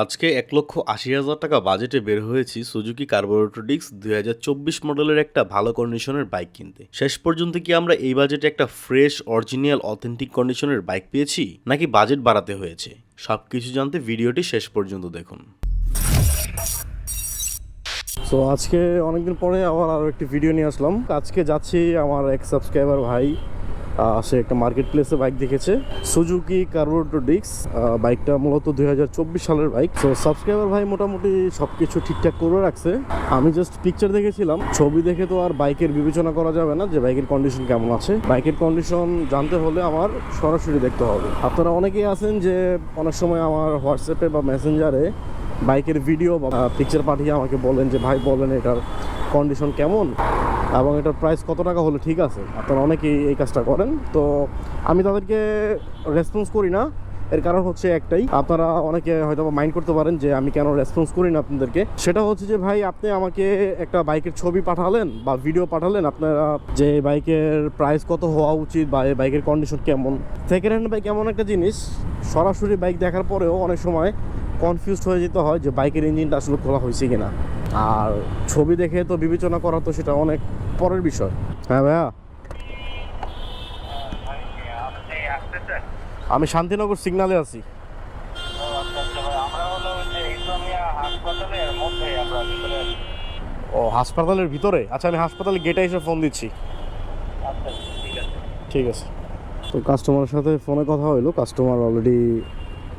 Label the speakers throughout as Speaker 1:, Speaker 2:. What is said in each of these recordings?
Speaker 1: আজকে ১,৮০,০০০ টাকা বাজেটে বের হয়েছি সুজুকি কার্বোরেটর ডিস্ক ২০২৪ মডেলের একটা ভালো কন্ডিশনের বাইক কিনতে। শেষ পর্যন্ত কি আমরা এই বাজেটে একটা ফ্রেশ, অরিজিনাল, অথেন্টিক কন্ডিশনের বাইক পেয়েছি, নাকি বাজেট বাড়াতে হয়েছে? সবকিছু জানতে ভিডিওটি শেষ পর্যন্ত দেখুন।
Speaker 2: সো আজকে অনেকদিন পরে আবার আরও একটি ভিডিও নিয়ে আসলাম। আজকে যাচ্ছি আমার এক সাবস্ক্রাইবার ভাই, সে একটা মার্কেট প্লেসে বাইক দেখেছে, সুজুকি কার্বোরেটর ডিস্ক। বাইকটা মূলত ২০২৪ সালের বাইক। সো সাবস্ক্রাইবার ভাই মোটামুটি সব কিছু ঠিকঠাক করে রাখছে। আমি জাস্ট পিকচার দেখেছিলাম, ছবি দেখে তো আর বাইকের বিবেচনা করা যাবে না যে বাইকের কন্ডিশন কেমন আছে। বাইকের কন্ডিশন জানতে হলে আমার সরাসরি দেখতে হবে। আপনারা অনেকেই আছেন যে অনেক সময় আমার হোয়াটসঅ্যাপে বা মেসেঞ্জারে বাইকের ভিডিও বা পিকচার পাঠিয়ে আমাকে বলেন যে ভাই বলেন এটার কন্ডিশন কেমন এবং এটার প্রাইস কত টাকা হলে ঠিক আছে। আপনারা অনেকেই এই কাজটা করেন, তো আমি তাদেরকে রেসপন্স করি না। এর কারণ হচ্ছে একটাই, আপনারা অনেকে হয়তো মাইন্ড করতে পারেন যে আমি কেন রেসপন্স করি না আপনাদেরকে। সেটা হচ্ছে যে ভাই, আপনি আমাকে একটা বাইকের ছবি পাঠালেন বা ভিডিও পাঠালেন, আপনারা যে বাইকের প্রাইস কত হওয়া উচিত বা এই বাইকের কন্ডিশন কেমন। সেকেন্ড হ্যান্ড বাইক এমন একটা জিনিস, সরাসরি বাইক দেখার পরেও অনেক সময় কনফিউজড হয়ে যেতে হয় যে বাইকের ইঞ্জিনটা আসলে খোলা হয়েছে কিনা। আর ছবি দেখে তো বিবেচনা করা তো সেটা অনেক পরের বিষয়। হ্যাঁ ভাইয়া, আমি শান্তিনগর সিগনালে আছি। ও, হাসপাতালের ভিতরে? আচ্ছা, আমি হাসপাতালের গেটে এসে ফোন দিচ্ছি। ঠিক আছে। তো কাস্টমারের সাথে ফোনে কথা হইলো, কাস্টমার অলরেডি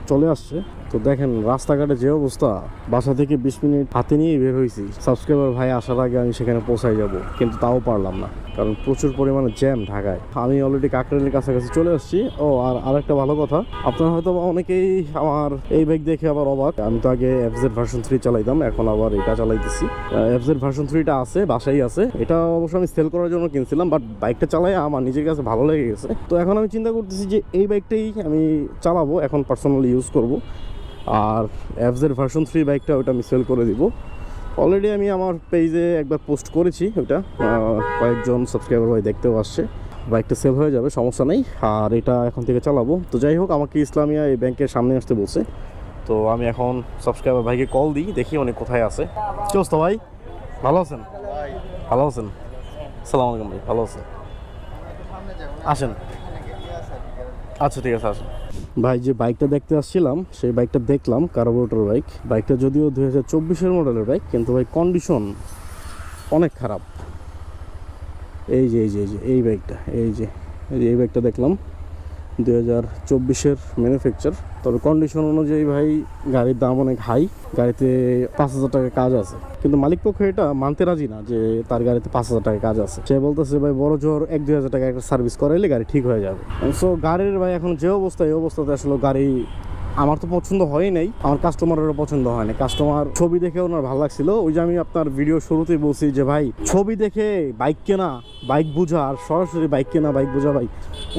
Speaker 2: চলে আসছে। তো দেখেন রাস্তাঘাটে যে অবস্থা, বাসা থেকে 20 মিনিট হাতে নিয়ে বের হয়েছি। সাবস্ক্রাইবার ভাই আসার আগে আমি সেখানে পৌঁছাই যাব, কিন্তু তাও পারলাম না, কারণ প্রচুর পরিমাণে জ্যাম ঢাকায়। আমি অলরেডি কাকরাইলের কাছাকাছি চলে আসছি। ও, আর আরেকটা ভালো কথা, আপনারা হয়তো অনেকেই আমার এই বাইক দেখে আবার অবাক। আমি তো আগে এফজেড ভার্সন 3 চালাইতাম, এখন আবার এটা চালাইতেছি। এফজেড ভার্সন 3টা আছে, বাসাই আছে। এটা অবশ্য আমি সেল করার জন্য কিনছিলাম, বাট বাইকটা চালাই আমার নিজের কাছে ভালো লেগে গেছে। তো এখন আমি চিন্তা করতেছি যে এই বাইকটাই আমি চালাবো, এখন পার্সোনালি ইউজ করব। আর এফজেড ভার্সন 3 বাইকটা ওটা আমি সেল করে দিব। অলরেডি আমি আমার পেজে একবার পোস্ট করেছি ওটা, কয়েকজন সাবস্ক্রাইবার ভাই দেখতেও আসছে। বাইকটা সেল হয়ে যাবে, সমস্যা নেই। আর এটা এখন থেকে চালাবো। তো যাই হোক, আমাকে ইসলামিয়া এই ব্যাংকের সামনে আসতে বলছে। তো আমি এখন সাবস্ক্রাইবার ভাইকে কল দিই, দেখি অনেক কোথায় আছে। কি অবস্থা ভাই, ভালো আছেন? ভালো আছেন? আসসালামু আলাইকুম ভাই, ভালো আছেন? আসেন। আচ্ছা ঠিক আছে, আসেন। ভাই, যে বাইকটা দেখতে আসছিলাম সেই বাইকটা দেখলাম, কার্বোরেটর বাইক। বাইকটা যদিও 2024-এর মডেলের বাইক, কিন্তু ভাই কন্ডিশন অনেক খারাপ। এই যে এই বাইকটা, এই বাইকটা দেখলাম 2024-এর ম্যানুফ্যাকচার। তবে কন্ডিশন অনুযায়ী ভাই গাড়ির দাম অনেক হাই। গাড়িতে 5,000 টাকা কাজ আছে, কিন্তু মালিক পক্ষ এটা মানতে রাজি না যে তার গাড়িতে 5,000 টাকা কাজ আছে। সে বলতেছে ভাই বড় জোর 1-2 হাজার টাকা একটা সার্ভিস করাইলে গাড়ি ঠিক হয়ে যাবে। সো গাড়ির ভাই এখন যে অবস্থা, এই অবস্থাতে আসলে গাড়ি আমার তো পছন্দ হয় নাই, আমার কাস্টমারেরও পছন্দ হয় না। কাস্টমার ছবি দেখে ওনার ভালো লাগছিল। ওই যে আমি আপনার ভিডিও শুরুতেই বলছি যে ভাই, ছবি দেখে বাইক কেনা, বাইক বোঝা আর সরাসরি বাইক কেনা, বাইক বোঝা ভাই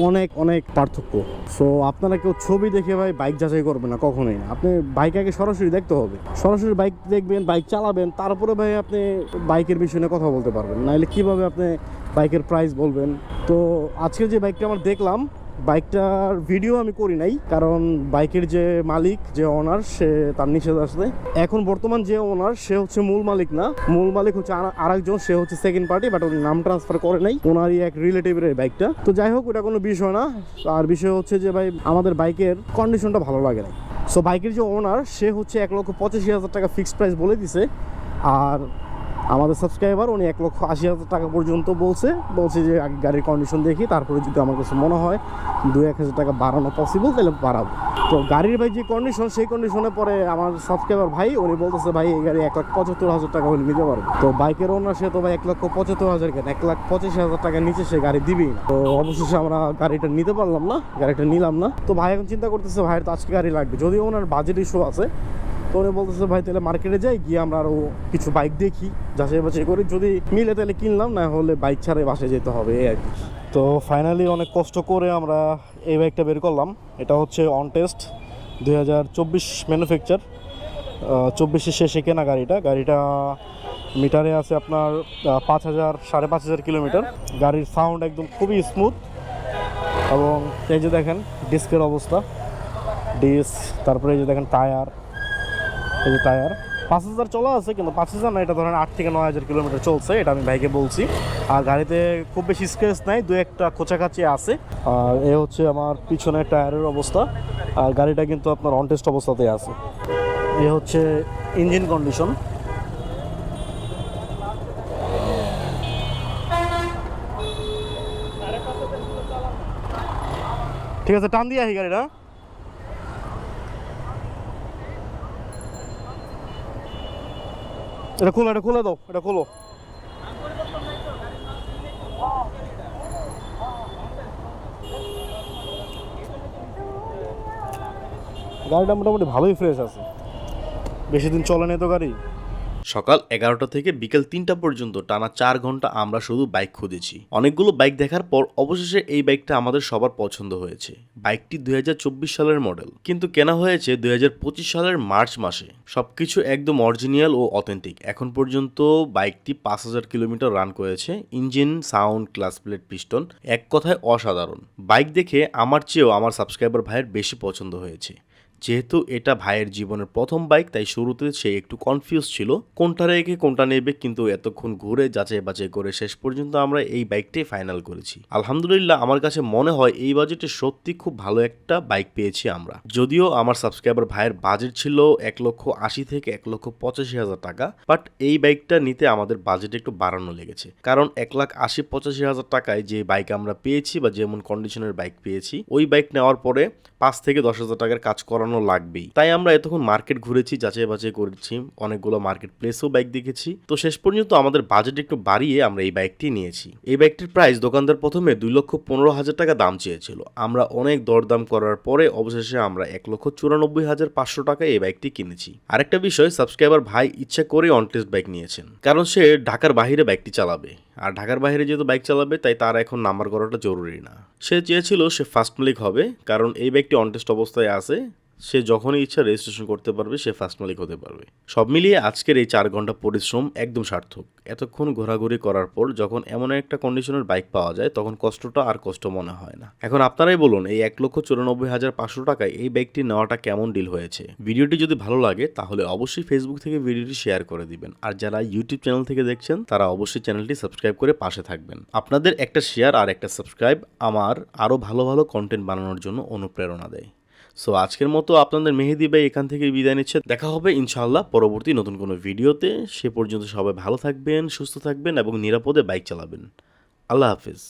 Speaker 2: অনেক অনেক পার্থক্য। সো আপনারা কেউ ছবি দেখে ভাই বাইক যাচাই করবেন না, কখনোই না। আপনি বাইক আগে সরাসরি দেখতে হবে, সরাসরি বাইক দেখবেন, বাইক চালাবেন, তারপরে ভাই আপনি বাইকের বিষয় নিয়ে কথা বলতে পারবেন। নাহলে কীভাবে আপনি বাইকের প্রাইস বলবেন? তো আজকে যে বাইকটা আমার দেখলাম, বাইকটার ভিডিও আমি করি নাই, কারণ বাইকের যে মালিক, যে ওনার, সে তার নিষেধ আসবে। এখন বর্তমান যে ওনার, সে হচ্ছে মূল মালিক না, মূল মালিক হচ্ছে আরেকজন, সে হচ্ছে সেকেন্ড পার্টি, বাট উনি নাম ট্রান্সফার করে নাই, ওনারই এক রিলেটিভের বাইকটা। তো যাই হোক, ওটা কোনো বিষয় না। আর বিষয় হচ্ছে যে ভাই আমাদের বাইকের কন্ডিশনটা ভালো লাগে না। সো বাইকের যে ওনার, সে হচ্ছে 1,85,000 টাকা ফিক্সড প্রাইস বলে দিছে। আর আমাদের সাবস্ক্রাইবার উনি 1,80,000 টাকা পর্যন্ত বলছে যে আগে গাড়ির কন্ডিশন দেখি, তারপরে যদি আমার কাছে মনে হয় 2-1 হাজার টাকা বাড়ানো পসিবল, তাহলে বাড়াবো। তো গাড়ির ভাই যে কন্ডিশন, সেই কন্ডিশনে পরে আমার সাবস্ক্রাইবার ভাই উনি বলতেছে ভাই এই গাড়ি 1,75,000 টাকা হলে নিতে পারবে। তো বাইকের ওনার সে তো ভাই 1,75,000 কেন, 1,85,000 টাকার নিচে সে গাড়ি দিবেই না। তো অবশেষে আমরা গাড়িটা নিতে পারলাম না, গাড়িটা নিলাম না। তো ভাই এখন চিন্তা করতেছে ভাইয়ের তো আজকে গাড়ি লাগবে, যদিও ওনার বাজেট ইস্যু আছে। তো উনি বলতেছে ভাই তাহলে মার্কেটে যাই, গিয়ে আমরা আরও কিছু বাইক দেখি, যাচাই বাছাই করি, যদি মিলে তাহলে কিনলাম, না হলে বাইক ছাড়াই বাসায় যেতে হবে, এই আর কি। তো ফাইনালি অনেক কষ্ট করে আমরা এই বাইকটা বের করলাম। এটা হচ্ছে অন টেস্ট 2024 ম্যানুফ্যাকচার, 24-এর শেষে কেনা গাড়িটা মিটারে আছে আপনার 5,000-5,500 কিলোমিটার। গাড়ির সাউন্ড একদম খুবই স্মুথ। এবং এই যে দেখেন ডিস্কের অবস্থা, ডিস্ক, তারপরে এই যে দেখেন টায়ার, এই যে টায়ার 5000 চলা আছে, কিন্তু 5000 না, এটা ধরেন 8 থেকে 9000 কিলোমিটার চলছে, এটা আমি ভাইকে বলছি। আর গাড়িতে খুব বেশি স্ক্র্যাচ নাই, দু একটা খোঁচাখাচি আছে। আর এ হচ্ছে আমার পিছনের টায়ারের অবস্থা। আর গাড়িটা কিন্তু আপনার অন টেস্ট অবস্থাতে আছে। এ হচ্ছে ইঞ্জিন কন্ডিশন। ঠিক আছে, টান দিয়ে আহি গাড়িটা। এটা খোলো, এটা খুলে দাও, এটা খোলো। গাড়িটা মোটামুটি ভালোই ফ্রেশ আছে, বেশি দিন চলে নেই তো গাড়ি।
Speaker 1: সকাল 11টা থেকে বিকেল 3টা পর্যন্ত টানা 4 ঘন্টা আমরা শুধু বাইক খুঁজেছি। অনেকগুলো বাইক দেখার পর অবশেষে এই বাইকটা আমাদের সবার পছন্দ হয়েছে। বাইকটি 2024 সালের মডেল, কিন্তু কেনা হয়েছে 2025 সালের মার্চ মাসে। সবকিছু একদম অরিজিনাল ও অথেন্টিক। এখন পর্যন্ত বাইকটি 5000 কিলোমিটার রান করেছে। Engine, sound, class plate, piston, এক কথায় অসাধারণ। বাইক দেখে আমার চেয়েও আমার সাবস্ক্রাইবার ভাইয়ের বেশি পছন্দ হয়েছে। যেহেতু এটা ভাইয়ের জীবনের প্রথম বাইক, তাই শুরুতে সে একটু কনফিউজ ছিল কোনটা রেখে কোনটা নেবে, কিন্তু এতক্ষণ ঘুরে যাচাই বাছাই করে শেষ পর্যন্ত আমরা এই বাইকটাই ফাইনাল করেছি। আলহামদুলিল্লাহ, আমার কাছে মনে হয় এই বাজেটে সত্যি খুব ভালো একটা বাইক পেয়েছি আমরা। যদিও আমার সাবস্ক্রাইবার ভাইয়ের বাজেট ছিল 1,80,000 থেকে 1,85,000 টাকা, বাট এই বাইকটা নিতে আমাদের বাজেট একটু বাড়ানো লেগেছে। কারণ 1,80,85,000 টাকায় যে বাইক আমরা পেয়েছি বা যেমন কন্ডিশনের বাইক পেয়েছি, ওই বাইক নেওয়ার পরে 5 থেকে 10,000 টাকার কাজ করানো লাগবেই। তাই আমরা এতক্ষণ মার্কেট ঘুরেছি, যাচাই বাছাই করেছি, অনেকগুলো মার্কেট প্লেসেও বাইক দেখেছি। তো শেষ পর্যন্ত আমাদের বাজেট একটু বাড়িয়ে আমরা এই বাইকটি নিয়েছি। এই বাইকটির প্রাইস দোকানদার প্রথমে 2,15,000 টাকা দাম চেয়েছিল। আমরা অনেক দরদাম করার পরে অবশেষে আমরা 1,94,500 টাকায় এই বাইকটি কিনেছি। আরেকটা বিষয়, সাবস্ক্রাইবার ভাই ইচ্ছা করে অন টেস্ট বাইক নিয়েছেন, কারণ সে ঢাকার বাইরে বাইকটি চালাবে। আর ঢাকার বাইরে যেহেতু বাইক চালাবে, তাই তার এখন নাম্বার করাটা জরুরি না। সে চেয়েছিল সে ফার্স্ট মালিক হবে, কারণ এই বাইকটি অন টেস্ট অবস্থায় আছে। সে যখনই ইচ্ছা রেজিস্ট্রেশন করতে পারবে, সে ফার্স্ট মালিক হতে পারবে। সব মিলিয়ে আজকের এই 4 ঘন্টা পরিশ্রম একদম সার্থক। এতক্ষণ ঘোরাঘুরি করার পর যখন এমন একটা কন্ডিশনের বাইক পাওয়া যায়, তখন কষ্টটা আর কষ্ট মনে হয় না। এখন আপনারাই বলুন, এই 1,94,500 টাকায় এই বাইকটি নেওয়াটা কেমন ডিল হয়েছে? ভিডিওটি যদি ভালো লাগে তাহলে অবশ্যই ফেসবুক থেকে ভিডিওটি শেয়ার করে দিবেন। আর যারা ইউটিউব চ্যানেল থেকে দেখছেন, তারা অবশ্যই চ্যানেলটি সাবস্ক্রাইব করে পাশে থাকবেন। আপনাদের একটা শেয়ার আর একটা সাবস্ক্রাইব আমার আরও ভালো ভালো কন্টেন্ট বানানোর জন্য অনুপ্রেরণা দেয়। সো আজকের মতো আপনাদের মেহেদি ভাই এখান থেকে বিদায় নিচ্ছে। দেখা হবে ইনশাআল্লাহ পরবর্তী নতুন কোনো ভিডিওতে। সে পর্যন্ত সবাই ভালো থাকবেন, সুস্থ থাকবেন এবং নিরাপদে বাইক চালাবেন। আল্লাহ হাফিজ।